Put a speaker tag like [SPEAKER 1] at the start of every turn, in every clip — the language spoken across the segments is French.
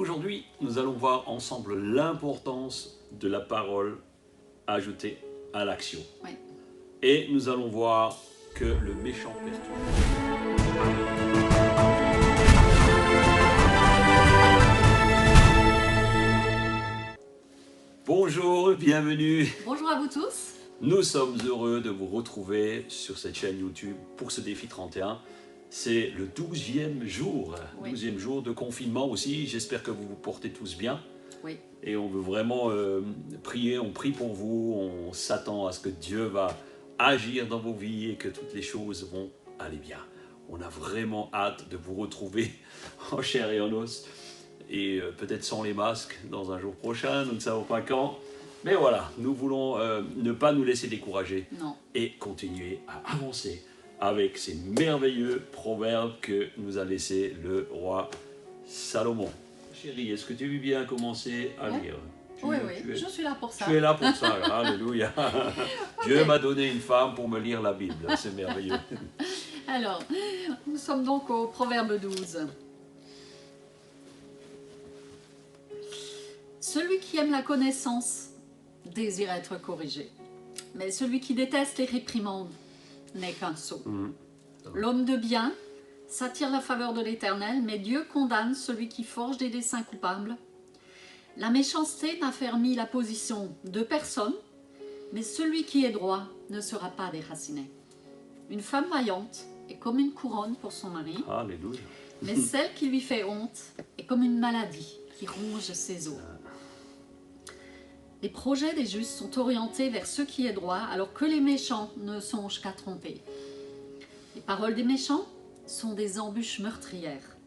[SPEAKER 1] Aujourd'hui, nous allons voir ensemble l'importance de la parole ajoutée à l'action.
[SPEAKER 2] Oui.
[SPEAKER 1] Et nous allons voir que le méchant perturbe. Bonjour, bienvenue.
[SPEAKER 2] Bonjour à vous tous.
[SPEAKER 1] Nous sommes heureux de vous retrouver sur cette chaîne YouTube pour ce défi 31. C'est le 12e jour,
[SPEAKER 2] Oui.
[SPEAKER 1] 12e jour de confinement aussi. J'espère que vous vous portez tous bien.
[SPEAKER 2] Oui.
[SPEAKER 1] Et on veut vraiment prier, on prie pour vous, on s'attend à ce que Dieu va agir dans vos vies et que toutes les choses vont aller bien. On a vraiment hâte de vous retrouver en chair et en os et peut-être sans les masques dans un jour prochain, nous ne savons pas quand. Mais voilà, nous voulons ne pas nous laisser décourager
[SPEAKER 2] Non.
[SPEAKER 1] et continuer à avancer avec ces merveilleux proverbes que nous a laissé le roi Salomon. Chérie, est-ce que tu veux bien commencer à
[SPEAKER 2] Ouais.
[SPEAKER 1] lire?
[SPEAKER 2] Oui, je suis là pour ça.
[SPEAKER 1] Tu es là pour ça, alléluia. Dieu
[SPEAKER 2] Ok.
[SPEAKER 1] m'a donné une femme pour me lire la Bible, c'est merveilleux.
[SPEAKER 2] Alors, nous sommes donc au Proverbe 12. Celui qui aime la connaissance désire être corrigé, mais celui qui déteste les réprimandes n'est qu'un sot. L'homme de bien s'attire la faveur de l'Éternel, mais Dieu condamne celui qui forge des desseins coupables. La méchanceté n'affermit la position de personne, mais celui qui est droit ne sera pas déraciné. Une femme vaillante est comme une couronne pour son mari,
[SPEAKER 1] Alléluia.
[SPEAKER 2] mais celle qui lui fait honte est comme une maladie qui ronge ses os. Les projets des justes sont orientés vers ce qui est droit, alors que les méchants ne songent qu'à tromper. Les paroles des méchants sont des embûches meurtrières,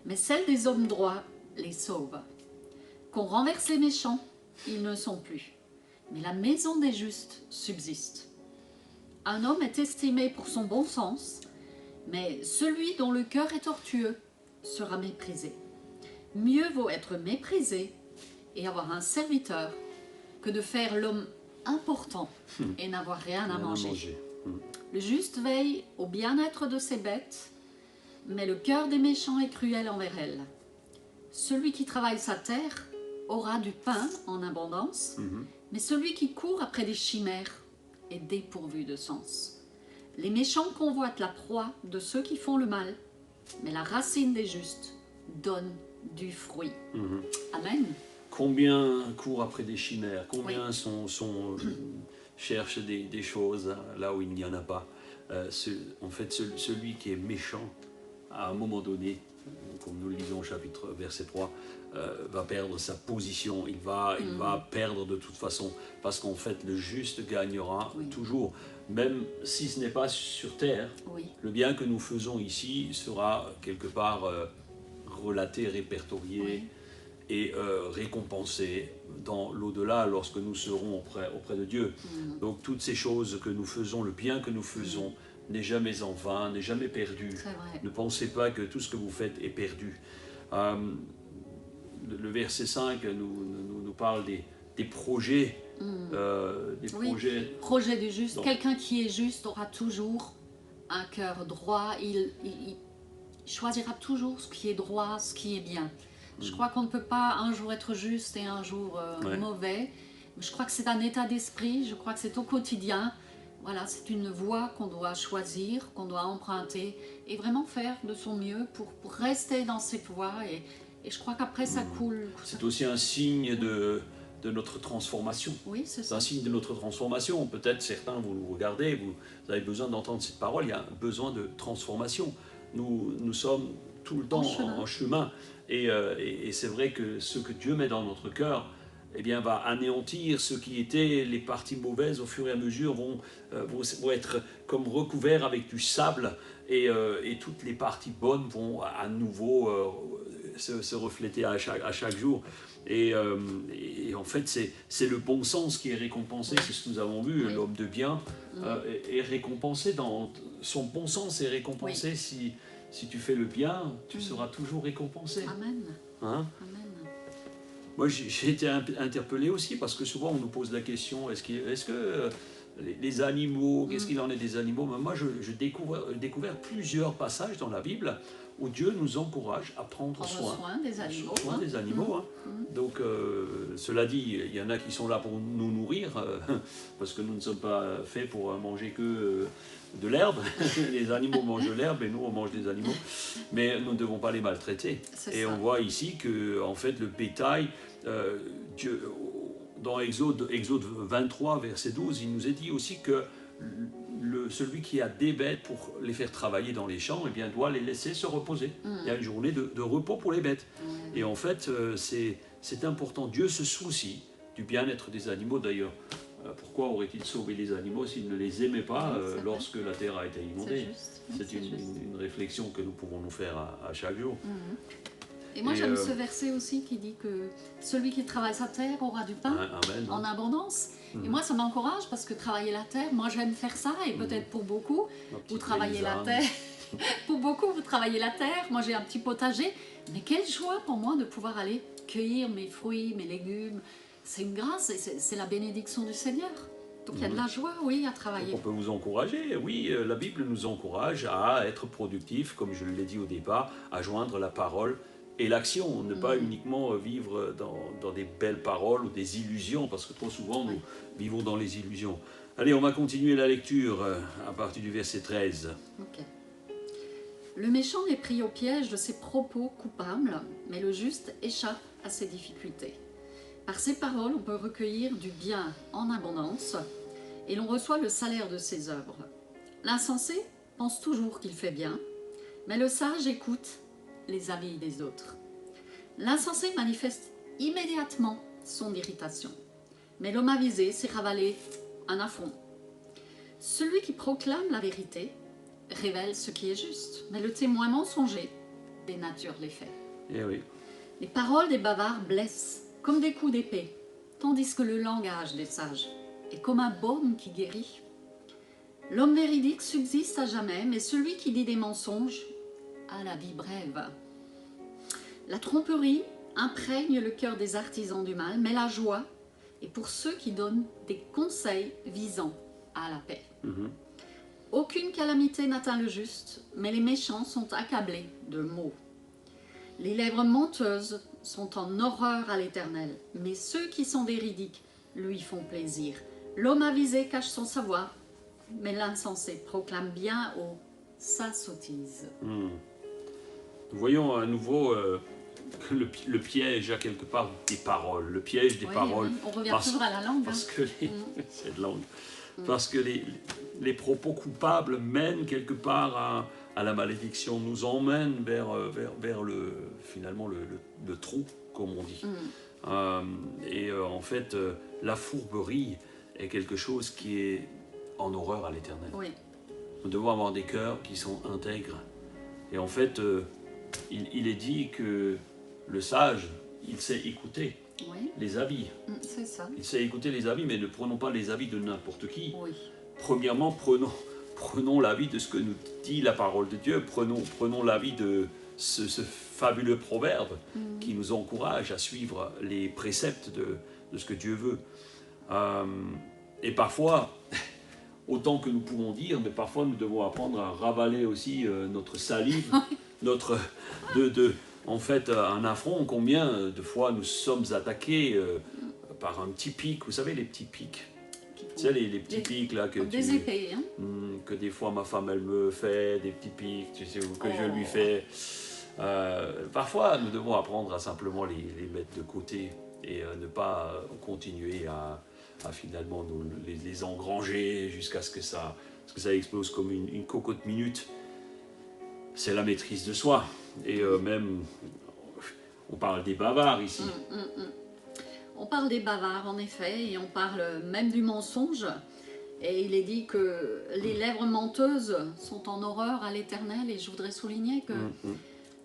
[SPEAKER 2] mais celles des hommes droits les sauvent. Qu'on renverse les méchants, ils ne sont plus, mais la maison des justes subsiste. Un homme est estimé pour son bon sens, mais celui dont le cœur est tortueux sera méprisé. Mieux vaut être méprisé et avoir un serviteur que de faire l'homme important et n'avoir rien à manger. Le juste veille au bien-être de ses bêtes, mais le cœur des méchants est cruel envers elles. Celui qui travaille sa terre aura du pain en abondance, mais celui qui court après des chimères est dépourvu de sens. Les méchants convoitent la proie de ceux qui font le mal, mais la racine des justes donne du fruit. Amen.
[SPEAKER 1] Combien courent après des chimères? Combien cherchent des choses là où il n'y en a pas? En fait, celui qui est méchant, à un moment donné, comme nous le lisons au chapitre verset 3, va perdre sa position, il va perdre de toute façon, parce qu'en fait le juste gagnera toujours, même si ce n'est pas sur terre. Le bien que nous faisons ici sera quelque part relaté, répertorié et récompensé dans l'au-delà lorsque nous serons auprès de Dieu. Donc toutes ces choses que nous faisons, le bien que nous faisons, n'est jamais en vain, n'est jamais perdu. Ne pensez pas que tout ce que vous faites est perdu. Le verset 5 nous parle des projets.
[SPEAKER 2] Projet du juste. Quelqu'un qui est juste aura toujours un cœur droit. Il choisira toujours ce qui est droit, ce qui est bien. Je crois qu'on ne peut pas un jour être juste et un jour mauvais. Je crois que c'est un état d'esprit, je crois que c'est au quotidien. Voilà, c'est une voie qu'on doit choisir, qu'on doit emprunter et vraiment faire de son mieux pour rester dans cette voie. Et je crois qu'après ça coule.
[SPEAKER 1] C'est aussi un signe de notre transformation.
[SPEAKER 2] Oui, c'est ça.
[SPEAKER 1] C'est un signe de notre transformation. Peut-être certains, vous regardez, vous avez besoin d'entendre cette parole, il y a besoin de transformation. Nous sommes tout le temps en chemin. Et c'est vrai que ce que Dieu met dans notre cœur, eh bien, va anéantir ce qui étaient les parties mauvaises au fur et à mesure, vont être comme recouverts avec du sable et toutes les parties bonnes vont à nouveau se refléter à chaque jour. Et en fait, c'est le bon sens qui est récompensé, c'est ce que nous avons vu. L'homme de bien est récompensé dans son bon sens, est récompensé si tu fais le bien, tu seras toujours récompensé.
[SPEAKER 2] Amen.
[SPEAKER 1] Hein?
[SPEAKER 2] Amen.
[SPEAKER 1] Moi, j'ai été interpellé aussi parce que souvent on nous pose la question est-ce que les animaux, qu'est-ce qu'il en est des animaux? Mais moi, j'ai découvert plusieurs passages dans la Bible où Dieu nous encourage à prendre soin
[SPEAKER 2] des animaux.
[SPEAKER 1] Des animaux, hein. Donc, cela dit, il y en a qui sont là pour nous nourrir, parce que nous ne sommes pas faits pour manger que de l'herbe. Les animaux mangent de l'herbe et nous, on mange des animaux. Mais nous ne devons pas les maltraiter. Et on voit ici que, en fait, le bétail, Dieu, dans Exode 23, verset 12, il nous est dit aussi que celui qui a des bêtes pour les faire travailler dans les champs, eh bien, doit les laisser se reposer. Il y a une journée de repos pour les bêtes. Et en fait, c'est important. Dieu se soucie du bien-être des animaux. D'ailleurs, pourquoi aurait-il sauvé les animaux s'il ne les aimait pas lorsque la terre a été inondée? C'est une réflexion que nous pouvons nous faire à chaque jour.
[SPEAKER 2] Et moi j'aime ce verset aussi qui dit que celui qui travaille sa terre aura du pain en abondance. Et moi ça m'encourage parce que travailler la terre, moi j'aime faire ça et peut-être pour beaucoup, vous travaillez la terre. Pour beaucoup, vous travaillez la terre. Moi j'ai un petit potager. Mais quelle joie pour moi de pouvoir aller cueillir mes fruits, mes légumes. C'est une grâce, c'est la bénédiction du Seigneur. Donc il y a de la joie, oui, à travailler.
[SPEAKER 1] Donc on peut vous encourager, oui, la Bible nous encourage à être productifs, comme je l'ai dit au départ, à joindre la parole et l'action, ne pas uniquement vivre dans des belles paroles ou des illusions, parce que trop souvent nous vivons dans les illusions. Allez, on va continuer la lecture à partir du verset 13.
[SPEAKER 2] Ok. Le méchant est pris au piège de ses propos coupables, mais le juste échappe à ses difficultés. Par ses paroles, on peut recueillir du bien en abondance, et l'on reçoit le salaire de ses œuvres. L'insensé pense toujours qu'il fait bien, mais le sage écoute les avis des autres. L'insensé manifeste immédiatement son irritation, mais l'homme avisé sait ravaler un affront. Celui qui proclame la vérité révèle ce qui est juste, mais le témoin mensonger dénature les faits.
[SPEAKER 1] Eh oui.
[SPEAKER 2] Les paroles des bavards blessent comme des coups d'épée, tandis que le langage des sages est comme un baume qui guérit. L'homme véridique subsiste à jamais, mais celui qui dit des mensonges a la vie brève. La tromperie imprègne le cœur des artisans du mal, mais la joie est pour ceux qui donnent des conseils visant à la paix. Aucune calamité n'atteint le juste, mais les méchants sont accablés de maux. Les lèvres menteuses sont en horreur à l'Éternel, mais ceux qui sont véridiques lui font plaisir. L'homme avisé cache son savoir, mais l'insensé proclame bien haut sa sottise.
[SPEAKER 1] Nous voyons à nouveau que le piège a quelque part des paroles, le piège des paroles.
[SPEAKER 2] Oui. On revient toujours à la langue.
[SPEAKER 1] Parce que cette langue. Parce que les propos coupables mènent quelque part à la malédiction, nous emmènent vers finalement le trou, comme on dit. En fait, la fourberie est quelque chose qui est en horreur à l'Éternel.
[SPEAKER 2] Oui.
[SPEAKER 1] Nous devons avoir des cœurs qui sont intègres. Et en fait, il est dit que le sage, il sait écouter les avis.
[SPEAKER 2] C'est ça.
[SPEAKER 1] Il sait écouter les avis, mais ne prenons pas les avis de n'importe qui.
[SPEAKER 2] Oui.
[SPEAKER 1] Premièrement, prenons l'avis de ce que nous dit la parole de Dieu. Prenons l'avis de ce fabuleux proverbe qui nous encourage à suivre les préceptes de ce que Dieu veut. Et parfois, autant que nous pouvons dire, mais parfois nous devons apprendre à ravaler aussi notre salive, en fait, un affront. Combien de fois nous sommes attaqués par un petit pic, vous savez les petits pics, tu sais les petits pics là que
[SPEAKER 2] des épées, hein.
[SPEAKER 1] Que des fois ma femme elle me fait des petits pics, tu sais, ou que je lui fais. Parfois nous devons apprendre à simplement les mettre de côté et ne pas continuer à finalement les engranger jusqu'à ce que ça explose comme une cocotte minute. C'est la maîtrise de soi. Et même, on parle des bavards ici.
[SPEAKER 2] On parle des bavards en effet, et on parle même du mensonge. Et il est dit que les lèvres menteuses sont en horreur à l'Éternel, et je voudrais souligner que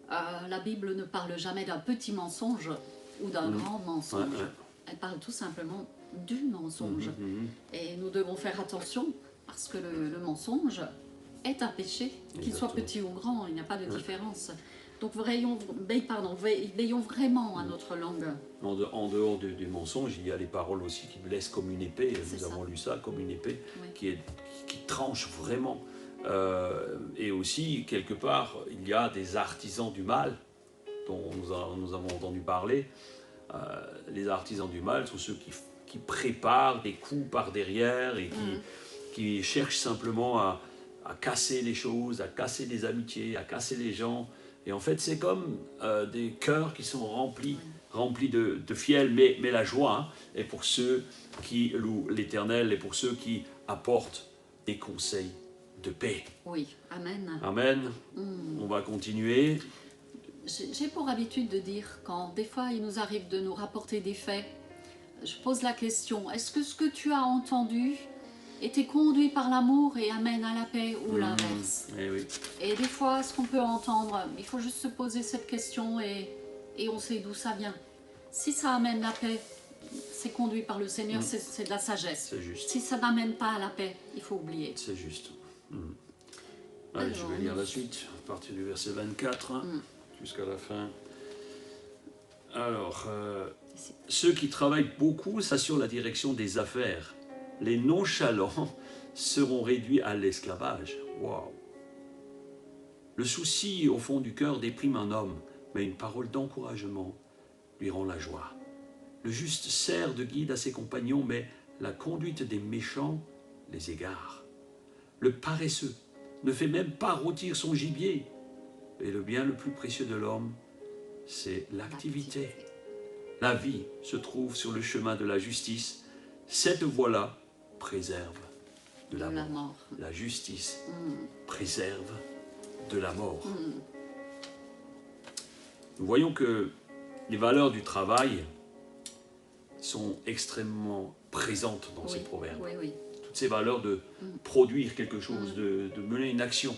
[SPEAKER 2] la Bible ne parle jamais d'un petit mensonge ou d'un grand mensonge. Elle parle tout simplement du mensonge. Et nous devons faire attention, parce que le mensonge est un péché, qu'il soit petit ou grand, il n'y a pas de différence. Donc veillons vraiment à notre langue.
[SPEAKER 1] En dehors du mensonge, il y a les paroles aussi qui blessent comme une épée. Nous avons lu ça comme une épée qui tranche vraiment Et aussi, quelque part, il y a des artisans du mal dont nous avons entendu parler. Les artisans du mal sont ceux qui préparent des coups par derrière et qui cherchent simplement à casser les choses, à casser les amitiés, à casser les gens. Et en fait, c'est comme des cœurs qui sont remplis de fiel, mais la joie est pour ceux qui louent l'Éternel et pour ceux qui apportent des conseils de paix.
[SPEAKER 2] Oui, amen.
[SPEAKER 1] Amen. On va continuer.
[SPEAKER 2] J'ai pour habitude de dire, quand des fois il nous arrive de nous rapporter des faits, je pose la question, est-ce que ce que tu as entendu était conduit par l'amour et amène à la paix ou l'inverse?
[SPEAKER 1] Oui.
[SPEAKER 2] Et des fois, ce qu'on peut entendre, il faut juste se poser cette question et on sait d'où ça vient. Si ça amène la paix, c'est conduit par le Seigneur, c'est de la sagesse.
[SPEAKER 1] C'est juste.
[SPEAKER 2] Si ça n'amène pas à la paix, il faut oublier.
[SPEAKER 1] C'est juste. Allez, je vais lire la suite, à partir du verset 24 jusqu'à la fin. Alors, ceux qui travaillent beaucoup s'assurent la direction des affaires. Les nonchalants seront réduits à l'esclavage. Waouh! Le souci au fond du cœur déprime un homme, mais une parole d'encouragement lui rend la joie. Le juste sert de guide à ses compagnons, mais la conduite des méchants les égare. Le paresseux ne fait même pas rôtir son gibier. Et le bien le plus précieux de l'homme, c'est l'activité. La vie se trouve sur le chemin de la justice. Cette voie-là préserve de la mort. La justice préserve de la mort. Nous voyons que les valeurs du travail sont extrêmement présentes dans ces proverbes.
[SPEAKER 2] Oui.
[SPEAKER 1] Toutes ces valeurs de produire quelque chose, de mener une action.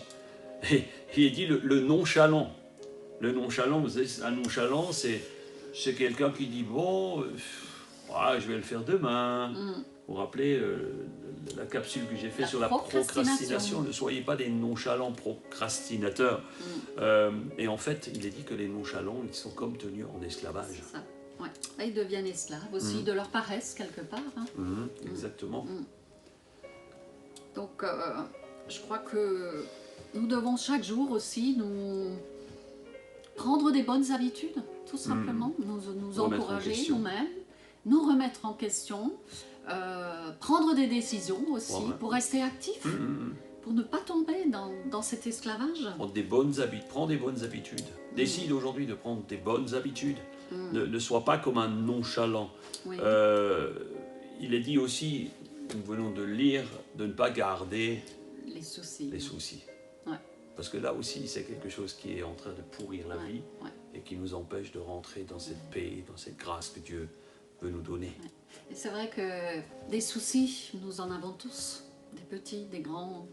[SPEAKER 1] Et il est dit le nonchalant. Le nonchalant, vous savez, un nonchalant, c'est quelqu'un qui dit bon, je vais le faire demain. Vous vous rappelez la capsule que j'ai faite sur la procrastination. Ne soyez pas des nonchalants procrastinateurs. Et en fait, il est dit que les nonchalants, ils sont comme tenus en esclavage.
[SPEAKER 2] C'est ça. Ouais. Et ils deviennent esclaves aussi de leur paresse quelque part.
[SPEAKER 1] Exactement.
[SPEAKER 2] Donc, je crois que nous devons chaque jour aussi nous prendre des bonnes habitudes, tout simplement, nous encourager nous-mêmes, nous remettre en question, prendre des décisions aussi pour rester actifs, pour ne pas tomber dans cet esclavage.
[SPEAKER 1] Prends des bonnes habitudes. Décide aujourd'hui de prendre des bonnes habitudes. Ne sois pas comme un nonchalant. Il est dit aussi, nous venons de lire, de ne pas garder
[SPEAKER 2] les soucis. Ouais.
[SPEAKER 1] Parce que là aussi, c'est quelque chose qui est en train de pourrir la vie et qui nous empêche de rentrer dans cette paix, dans cette grâce que Dieu veut nous donner.
[SPEAKER 2] Et c'est vrai que des soucis, nous en avons tous, des petits, des grands.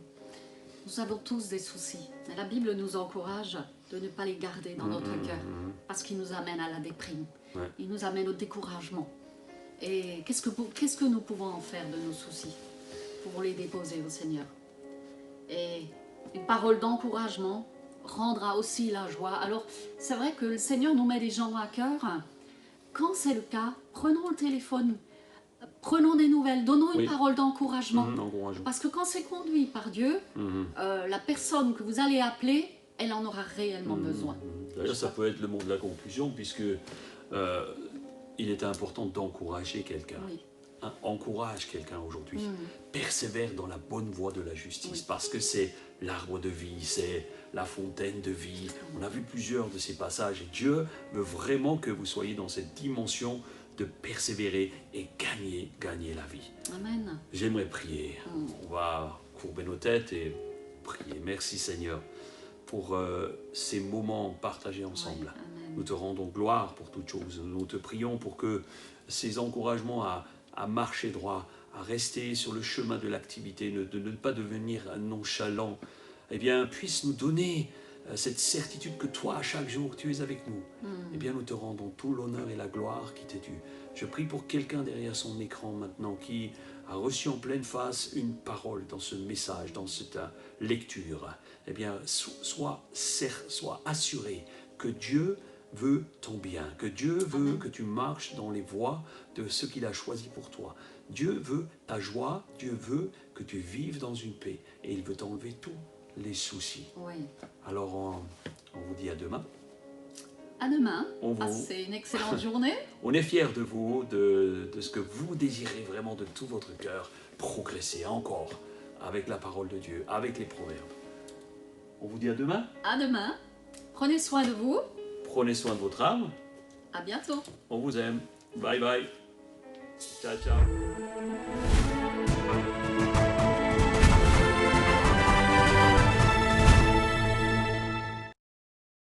[SPEAKER 2] Nous avons tous des soucis. Et la Bible nous encourage de ne pas les garder dans notre cœur parce qu'ils nous amènent à la déprime. Ils nous amènent au découragement. Et qu'est-ce que nous pouvons en faire de nos soucis? Nous pouvons les déposer au Seigneur. Et une parole d'encouragement rendra aussi la joie. Alors, c'est vrai que le Seigneur nous met des gens à cœur. Quand c'est le cas, prenons le téléphone, prenons des nouvelles, donnons une parole d'encouragement. Parce que quand c'est conduit par Dieu, la personne que vous allez appeler, elle en aura réellement besoin.
[SPEAKER 1] D'ailleurs, ça peut être le mot de la conclusion, puisque il est important d'encourager quelqu'un. Encourage quelqu'un aujourd'hui. Persévère dans la bonne voie de la justice, parce que c'est l'arbre de vie, c'est la fontaine de vie. On a vu plusieurs de ces passages, et Dieu veut vraiment que vous soyez dans cette dimension de persévérer et gagner la vie.
[SPEAKER 2] Amen.
[SPEAKER 1] J'aimerais prier. On va courber nos têtes et prier. Merci Seigneur pour ces moments partagés ensemble. Nous te rendons gloire pour toutes choses. Nous te prions pour que ces encouragements à marcher droit, à rester sur le chemin de l'activité, de ne pas devenir nonchalant, eh bien, puissent nous donner cette certitude que toi, à chaque jour, tu es avec nous. Eh bien, nous te rendons tout l'honneur et la gloire qui t'est due. Je prie pour quelqu'un derrière son écran maintenant qui a reçu en pleine face une parole dans ce message, dans cette lecture. Eh bien, sois assuré que Dieu veut ton bien, que Dieu veut que tu marches dans les voies de ce qu'il a choisi pour toi. Dieu veut ta joie, Dieu veut que tu vives dans une paix et il veut t'enlever tout les soucis.
[SPEAKER 2] Oui.
[SPEAKER 1] Alors, on vous dit à demain.
[SPEAKER 2] À demain.
[SPEAKER 1] On vous-
[SPEAKER 2] Passez une excellente journée.
[SPEAKER 1] On est fiers de vous, de ce que vous désirez vraiment de tout votre cœur, progresser encore avec la parole de Dieu, avec les proverbes. On vous dit à demain.
[SPEAKER 2] À demain. Prenez soin de vous.
[SPEAKER 1] Prenez soin de votre âme.
[SPEAKER 2] À bientôt.
[SPEAKER 1] On vous aime. Bye bye. Ciao, ciao.